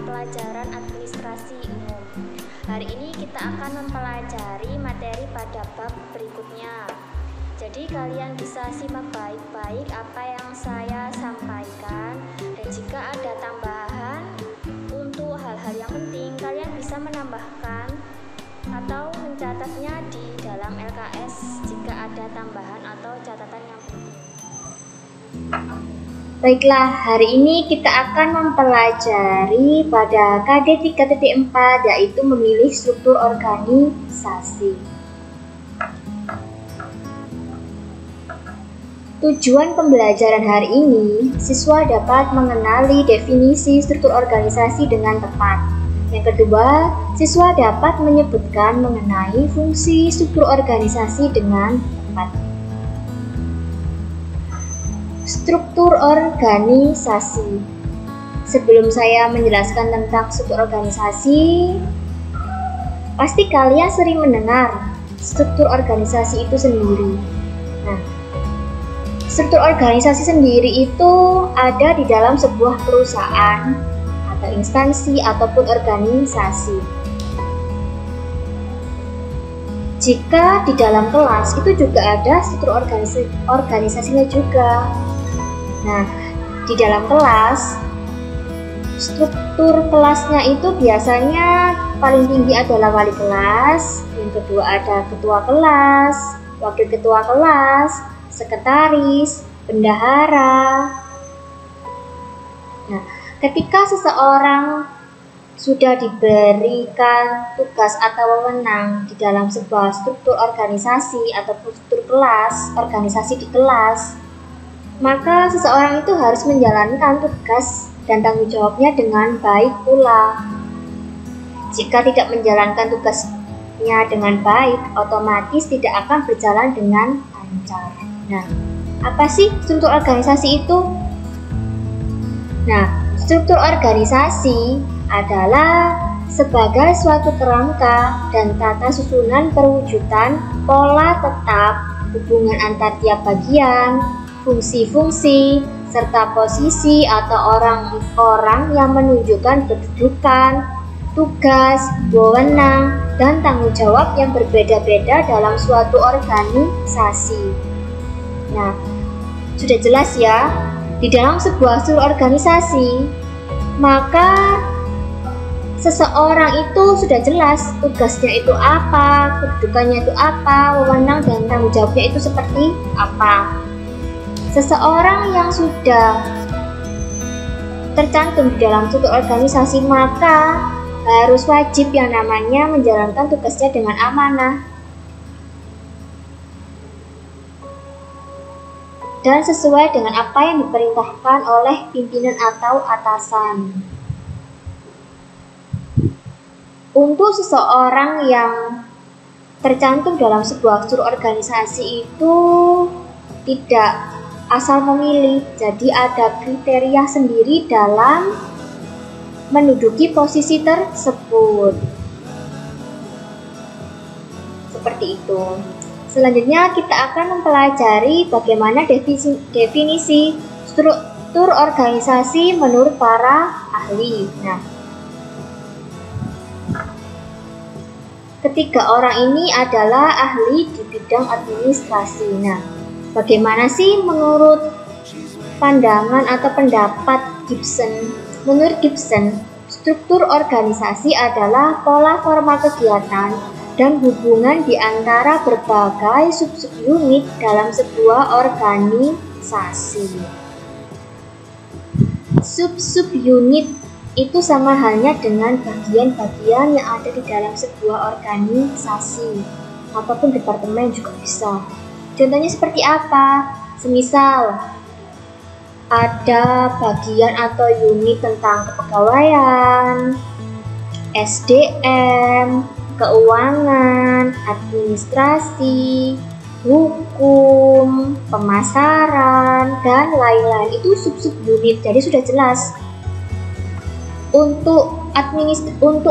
pelajaran administrasi umum. Hari ini kita akan mempelajari materi pada bab berikutnya. Jadi kalian bisa simak baik-baik apa yang saya sampaikan, dan jika ada tambahan untuk hal-hal yang penting, kalian bisa menambahkan atau mencatatnya di dalam LKS jika ada tambahan atau catatan yang penting. Baiklah, hari ini kita akan mempelajari pada KD 3.4, yaitu memilih struktur organisasi. Tujuan pembelajaran hari ini, siswa dapat mengenali definisi struktur organisasi dengan tepat. Yang kedua, siswa dapat menyebutkan mengenai fungsi struktur organisasi dengan tepat. Struktur organisasi. Sebelum saya menjelaskan tentang struktur organisasi, pasti kalian sering mendengar struktur organisasi itu sendiri. Nah, struktur organisasi sendiri itu ada di dalam sebuah perusahaan atau instansi ataupun organisasi. Jika di dalam kelas itu juga ada struktur organisasinya juga. Nah, di dalam kelas, struktur kelasnya itu biasanya paling tinggi adalah wali kelas, yang kedua ada ketua kelas, wakil ketua kelas, sekretaris, bendahara. Nah, ketika seseorang sudah diberikan tugas atau wewenang di dalam sebuah struktur organisasi ataupun struktur kelas, organisasi di kelas, maka seseorang itu harus menjalankan tugas dan tanggung jawabnya dengan baik pula. Jika tidak menjalankan tugasnya dengan baik, otomatis tidak akan berjalan dengan lancar. Nah, apa sih struktur organisasi itu? Nah, struktur organisasi adalah sebagai suatu kerangka dan tata susunan perwujudan pola tetap hubungan antar tiap bagian, fungsi-fungsi, serta posisi atau orang-orang yang menunjukkan kedudukan, tugas, wewenang, dan tanggung jawab yang berbeda-beda dalam suatu organisasi. Nah, sudah jelas ya, di dalam sebuah struktur organisasi, maka seseorang itu sudah jelas tugasnya itu apa, kedudukannya itu apa, wewenang dan tanggung jawabnya itu seperti apa. Seseorang yang sudah tercantum di dalam struktur organisasi maka harus wajib yang namanya menjalankan tugasnya dengan amanah dan sesuai dengan apa yang diperintahkan oleh pimpinan atau atasan. Untuk seseorang yang tercantum dalam sebuah struktur organisasi itu tidak asal memilih, jadi ada kriteria sendiri dalam menduduki posisi tersebut. Seperti itu. Selanjutnya kita akan mempelajari bagaimana definisi struktur organisasi menurut para ahli. Nah, ketiga orang ini adalah ahli di bidang administrasi. Nah, bagaimana sih menurut pandangan atau pendapat Gibson? Menurut Gibson, struktur organisasi adalah pola formal kegiatan dan hubungan di antara berbagai sub-unit dalam sebuah organisasi. Sub-unit itu sama halnya dengan bagian-bagian yang ada di dalam sebuah organisasi ataupun departemen juga bisa. Contohnya seperti apa? Semisal ada bagian atau unit tentang kepegawaian, SDM, keuangan, administrasi, hukum, pemasaran, dan lain-lain. Itu sub-unit, jadi sudah jelas. Untuk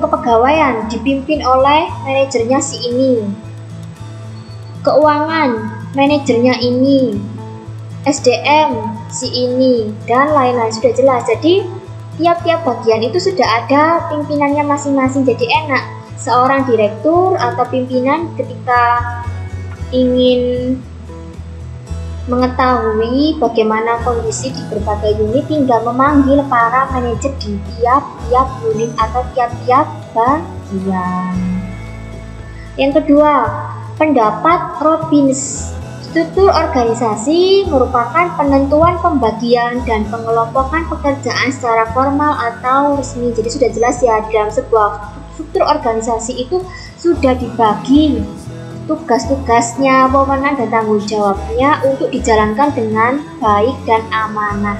kepegawaian dipimpin oleh manajernya si ini. Keuangan, manajernya ini. SDM si ini, dan lain-lain, sudah jelas. Jadi tiap-tiap bagian itu sudah ada pimpinannya masing-masing, jadi enak. Seorang direktur atau pimpinan ketika ingin mengetahui bagaimana kondisi di berbagai unit tinggal memanggil para manajer di tiap-tiap unit atau tiap-tiap bagian. Yang kedua, pendapat Robbins. Struktur organisasi merupakan penentuan pembagian dan pengelompokan pekerjaan secara formal atau resmi. Jadi sudah jelas ya, dalam sebuah struktur organisasi itu sudah dibagi tugas-tugasnya, wewenang dan tanggung jawabnya untuk dijalankan dengan baik dan amanah.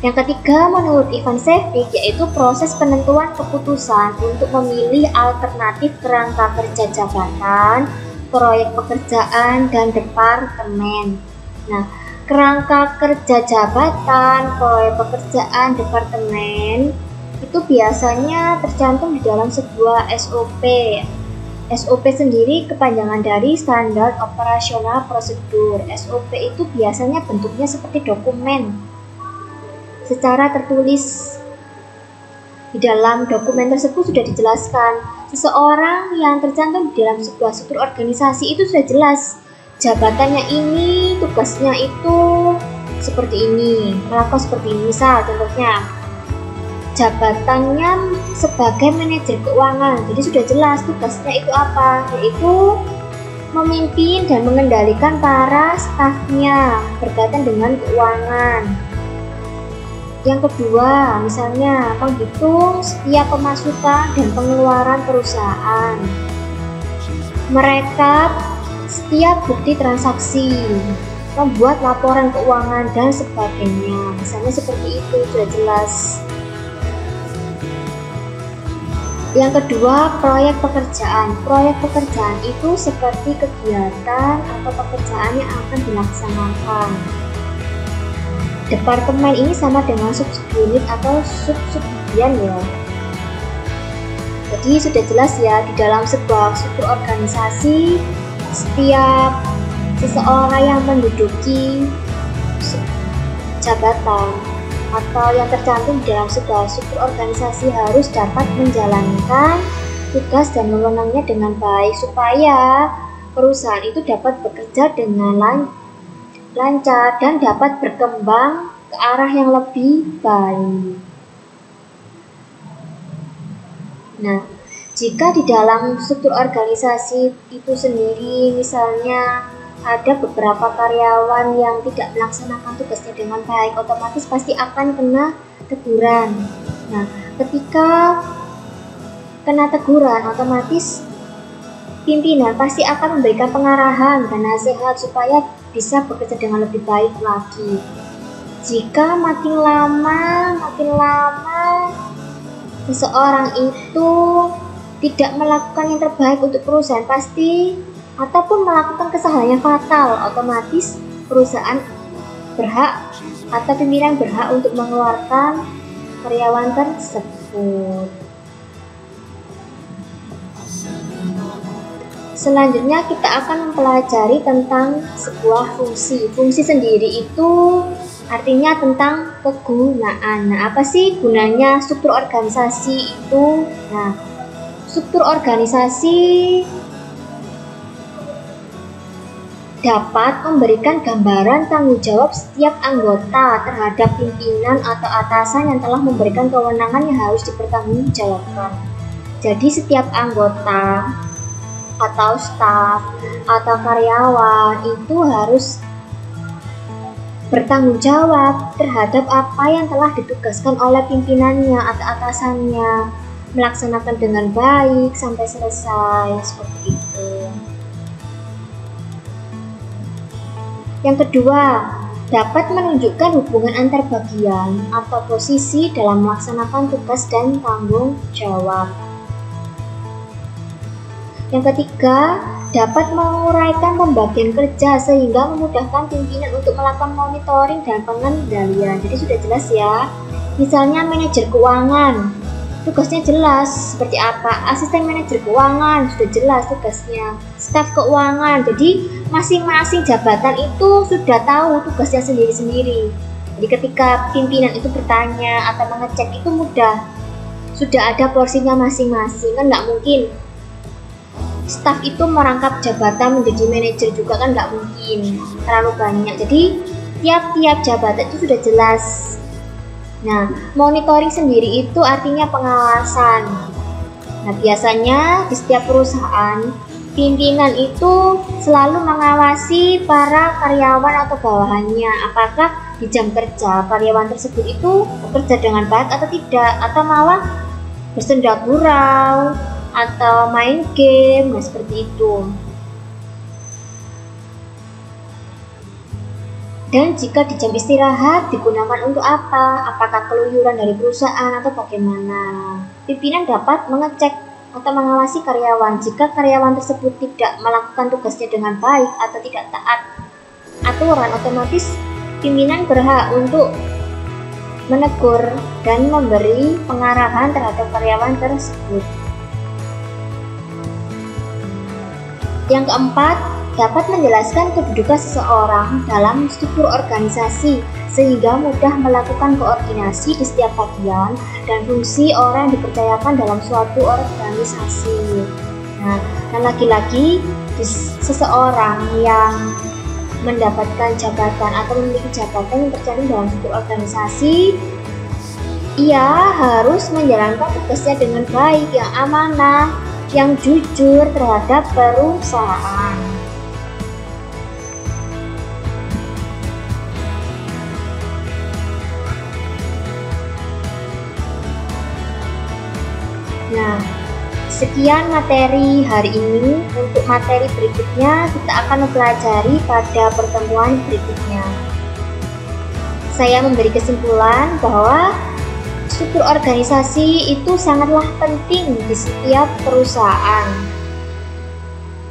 Yang ketiga, menurut Ivan Sevcik, yaitu proses penentuan keputusan untuk memilih alternatif kerangka kerja jabatan, proyek pekerjaan, dan departemen. Nah, kerangka kerja jabatan, proyek pekerjaan, departemen itu biasanya tercantum di dalam sebuah SOP. SOP sendiri kepanjangan dari Standard Operational Procedure. SOP itu biasanya bentuknya seperti dokumen secara tertulis. Di dalam dokumen tersebut sudah dijelaskan seseorang yang tercantum di dalam sebuah struktur organisasi itu sudah jelas jabatannya ini, tugasnya itu seperti ini, melakukan seperti ini. Misal contohnya jabatannya sebagai manajer keuangan, jadi sudah jelas tugasnya itu apa, yaitu memimpin dan mengendalikan para stafnya berkaitan dengan keuangan. Yang kedua, misalnya menghitung setiap pemasukan dan pengeluaran perusahaan, merekap setiap bukti transaksi, membuat laporan keuangan dan sebagainya. Misalnya seperti itu, sudah jelas. Yang kedua, proyek pekerjaan. Proyek pekerjaan itu seperti kegiatan atau pekerjaan yang akan dilaksanakan. Departemen ini sama dengan sub-unit atau sub-bagian ya. Jadi sudah jelas ya, di dalam sebuah struktur organisasi, setiap seseorang yang menduduki jabatan atau yang tercantum di dalam sebuah struktur organisasi harus dapat menjalankan tugas dan wewenangnya dengan baik supaya perusahaan itu dapat bekerja dengan lancar dan dapat berkembang ke arah yang lebih baik. Nah, jika di dalam struktur organisasi itu sendiri misalnya ada beberapa karyawan yang tidak melaksanakan tugasnya dengan baik, otomatis pasti akan kena teguran. Nah, ketika kena teguran, otomatis pimpinan pasti akan memberikan pengarahan dan nasihat supaya bisa bekerja dengan lebih baik lagi. Jika makin lama seseorang itu tidak melakukan yang terbaik untuk perusahaan pasti ataupun melakukan kesalahan yang fatal, otomatis perusahaan berhak atau pimpinan berhak untuk mengeluarkan karyawan tersebut. Selanjutnya kita akan mempelajari tentang sebuah fungsi. Fungsi sendiri itu artinya tentang kegunaan. Nah, apa sih gunanya struktur organisasi itu? Nah, struktur organisasi dapat memberikan gambaran tanggung jawab setiap anggota terhadap pimpinan atau atasan yang telah memberikan kewenangan yang harus dipertanggungjawabkan. Jadi setiap anggota atau staf atau karyawan itu harus bertanggung jawab terhadap apa yang telah ditugaskan oleh pimpinannya atau atasannya, melaksanakan dengan baik sampai selesai, seperti itu. Yang kedua, dapat menunjukkan hubungan antar bagian atau posisi dalam melaksanakan tugas dan tanggung jawab. Yang ketiga, dapat menguraikan pembagian kerja sehingga memudahkan pimpinan untuk melakukan monitoring dan pengendalian. Jadi sudah jelas ya. Misalnya manajer keuangan, tugasnya jelas seperti apa. Asisten manajer keuangan sudah jelas tugasnya. Staf keuangan, jadi masing-masing jabatan itu sudah tahu tugasnya sendiri-sendiri. Jadi ketika pimpinan itu bertanya atau mengecek itu mudah, sudah ada porsinya masing-masing. Kan nggak mungkin staf itu merangkap jabatan menjadi manajer juga, kan nggak mungkin, terlalu banyak. Jadi tiap-tiap jabatan itu sudah jelas. Nah, monitoring sendiri itu artinya pengawasan. Nah, biasanya di setiap perusahaan pimpinan itu selalu mengawasi para karyawan atau bawahannya, apakah di jam kerja karyawan tersebut itu bekerja dengan baik atau tidak, atau malah bersenda gurau atau main game, nah seperti itu. Dan jika di jam istirahat digunakan untuk apa? Apakah keluyuran dari perusahaan atau bagaimana? Pimpinan dapat mengecek atau mengawasi karyawan. Jika karyawan tersebut tidak melakukan tugasnya dengan baik atau tidak taat aturan, otomatis pimpinan berhak untuk menegur dan memberi pengarahan terhadap karyawan tersebut. Yang keempat, dapat menjelaskan kedudukan seseorang dalam struktur organisasi sehingga mudah melakukan koordinasi di setiap bagian dan fungsi orang yang dipercayakan dalam suatu organisasi. Nah, dan lagi-lagi seseorang yang mendapatkan jabatan atau memiliki jabatan yang tercantum dalam struktur organisasi, ia harus menjalankan tugasnya dengan baik, yang amanah, yang jujur terhadap perusahaan. Nah, sekian materi hari ini. Untuk materi berikutnya kita akan mempelajari pada pertemuan berikutnya. Saya memberi kesimpulan bahwa struktur organisasi itu sangatlah penting di setiap perusahaan.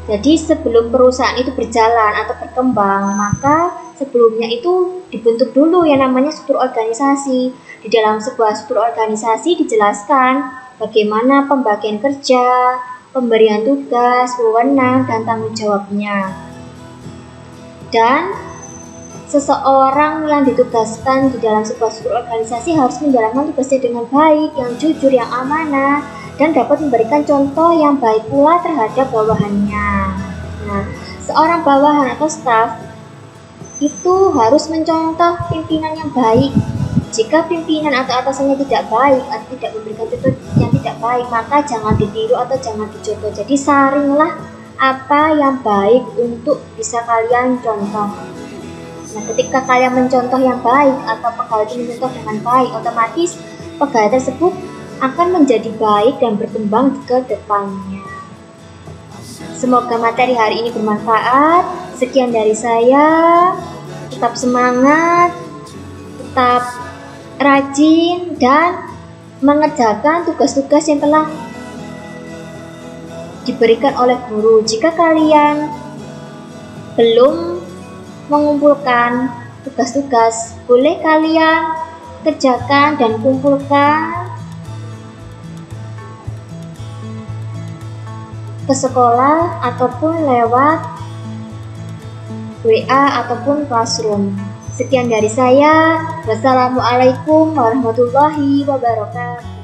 Jadi sebelum perusahaan itu berjalan atau berkembang, maka sebelumnya itu dibentuk dulu yang namanya struktur organisasi. Di dalam sebuah struktur organisasi dijelaskan bagaimana pembagian kerja, pemberian tugas, wewenang, dan tanggung jawabnya. Dan seseorang yang ditugaskan di dalam sebuah struktur organisasi harus menjalankan tugasnya dengan baik, yang jujur, yang amanah, dan dapat memberikan contoh yang baik pula terhadap bawahannya. Nah, seorang bawahan atau staf itu harus mencontoh pimpinan yang baik. Jika pimpinan atau atasannya tidak baik atau tidak memberikan contoh yang tidak baik, maka jangan ditiru atau jangan dicontoh. Jadi saringlah apa yang baik untuk bisa kalian contoh. Nah, ketika kalian mencontoh yang baik atau pegawai itu mencontoh dengan baik, otomatis pegawai tersebut akan menjadi baik dan berkembang ke depannya. Semoga materi hari ini bermanfaat. Sekian dari saya. Tetap semangat, tetap rajin, dan mengerjakan tugas-tugas yang telah diberikan oleh guru. Jika kalian belum mengumpulkan tugas-tugas, boleh kalian kerjakan dan kumpulkan ke sekolah ataupun lewat WA ataupun Classroom. Sekian dari saya. Wassalamualaikum warahmatullahi wabarakatuh.